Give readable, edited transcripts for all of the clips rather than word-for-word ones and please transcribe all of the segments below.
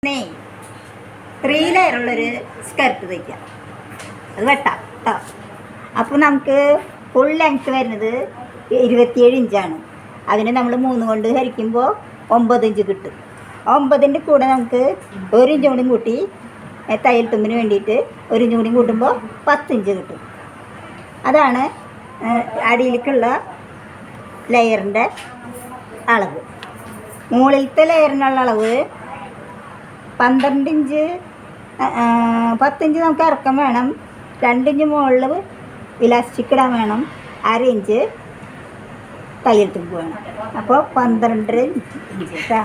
3 ലെയറുള്ളൊരു skirt തയ്ക്കാം. അത് വെട്ടാം കേട്ടോ. അപ്പോൾ നമുക്ക് ഫുൾ ലെങ്ത്ത് വരുന്നത് 27 ഇഞ്ചാണ്. അതിന് നമ്മൾ 3 കൊണ്ട് ഹരിക്കുമ്പോൾ 9 ഇഞ്ച് കിട്ടും. 9ൻ്റെ കൂടെ നമുക്ക് 1 ഇഞ്ച് കൂടി കൂട്ടി തയ്യൽ തുമ്പിന് വേണ്ടിയിട്ട് 1 ഇഞ്ച് കൂടി കൂട്ടുമ്പോൾ 10 ഇഞ്ച് കിട്ടും. അതാണ് അടിയിലേക്കുള്ള ലെയറിൻ്റെ അളവ്. മുകളിലത്തെ ലെയറിനുള്ള അളവ് 12 ഇഞ്ച് 10 ഇഞ്ച് നമുക്ക് ഇറക്കം വേണം. 2 ഇഞ്ച് മുകളിൽ ഇലാസ്റ്റിക് ഇടാൻ വേണം. 1/2 ഇഞ്ച് തയ്യൽ തുമ്പ് വേണം. അപ്പോൾ 12 ഇഞ്ച് കേട്ടോ.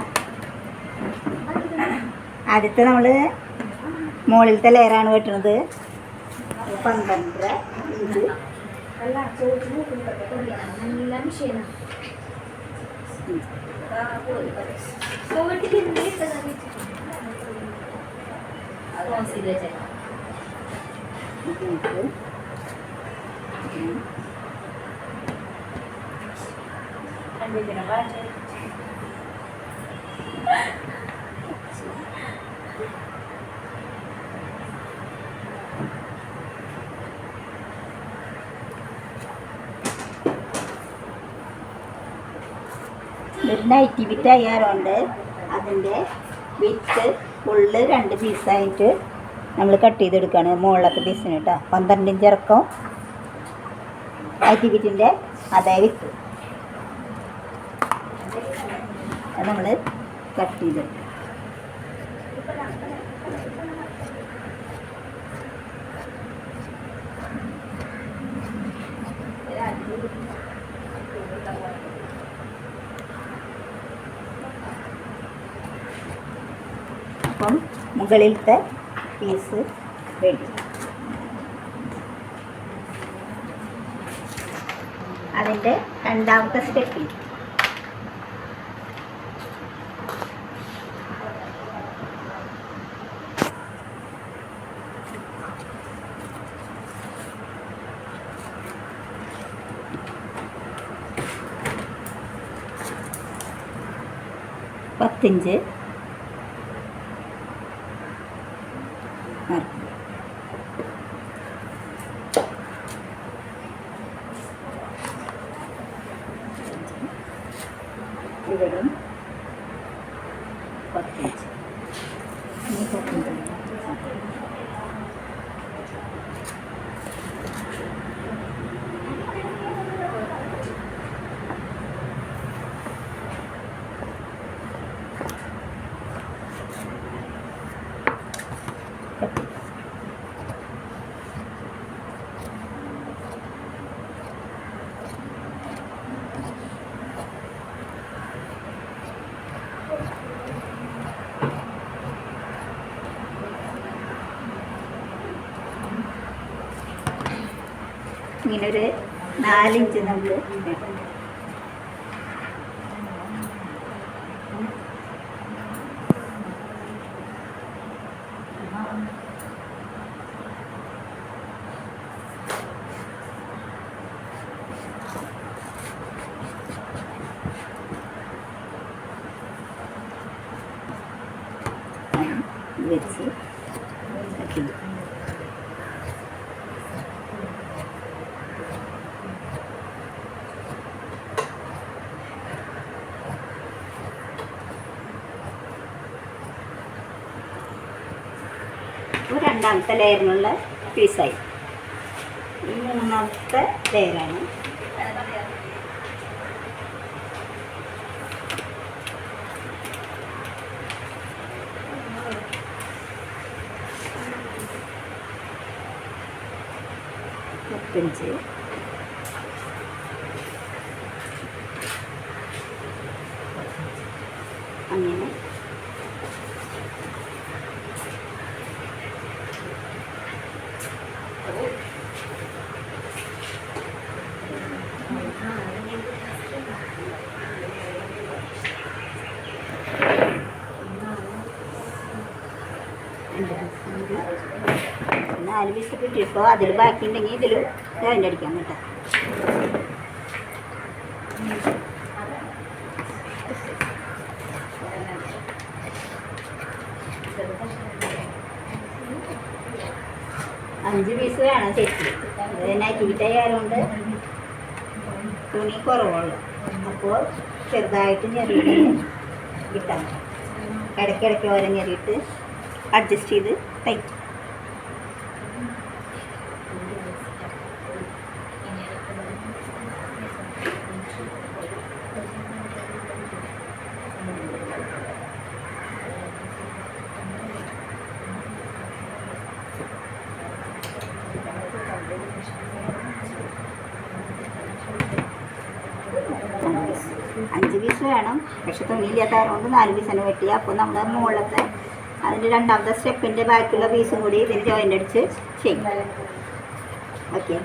ആദ്യത്തെ നമ്മൾ മുകളിലത്തെ ലെയറാണ് വെട്ടുന്നത്. 12 ഇഞ്ച് നൈറ്റി ബിറ്റ് അയ്യാറുണ്ട്. അതിൻ്റെ ബിറ്റ് ഫുള്ള് 2 പീസായിട്ട് നമ്മൾ കട്ട് ചെയ്തെടുക്കുകയാണ്. മുകളിലത്തെ പീസിന് കേട്ടോ. 12 ഇഞ്ച് ഇറക്കം നൈറ്റി ബിറ്റിൻ്റെ അതേ വിത്ത് അത് നമ്മൾ കട്ട് ചെയ്തെടുക്കും. അപ്പം മുകളിലത്തെ പീസ് റെഡി. അതിൻ്റെ രണ്ടാമത്തെ സ്റ്റെപ്പിൽ പത്തിഞ്ച് ഇവിടെയും 10 ഇഞ്ച്. ഈ 10 ഇഞ്ച് ഇങ്ങനൊരു 4 ഇഞ്ച് നമ്മൾ വെച്ച് കട്ട്. രണ്ടാമത്തെ ലെയറിനുള്ള പീസായി. ഈ മൂന്നാമത്തെ ലെയറാണ്. പത്തിഞ്ച് അങ്ങനെ നാല് പീസ് കിട്ടിയപ്പോൾ അതിൽ ബാക്കി ഉണ്ടെങ്കിൽ ഇതിൽ ജോയിൻ്റ് അടിക്കാം കേട്ടോ. 5 പീസ് വേണം ശരിക്കും. അത് നൈറ്റിയായതുകൊണ്ട് തുണി കുറവുള്ളൂ. അപ്പോൾ ചെറുതായിട്ട് ഞെറിയിട്ട് കിട്ടാം. ഇടയ്ക്കിടയ്ക്ക് ഓരോ ഞെറിയിട്ട് അഡ്ജസ്റ്റ് ചെയ്ത് തയ്ക്കും. അഞ്ച് പീസ് വേണം, പക്ഷെ തുണിയില്ലാത്തതുകൊണ്ട് 4 പീസിന് വെട്ടി. അപ്പോൾ നമ്മൾ മുകളിലത്തെ അതിൻ്റെ രണ്ടാമത്തെ സ്റ്റെപ്പിൻ്റെ ബാക്കിയുള്ള പീസും കൂടി ഇതിന് ജോയിൻ്റ് അടിച്ച് ചെയ്യും. ഓക്കെ.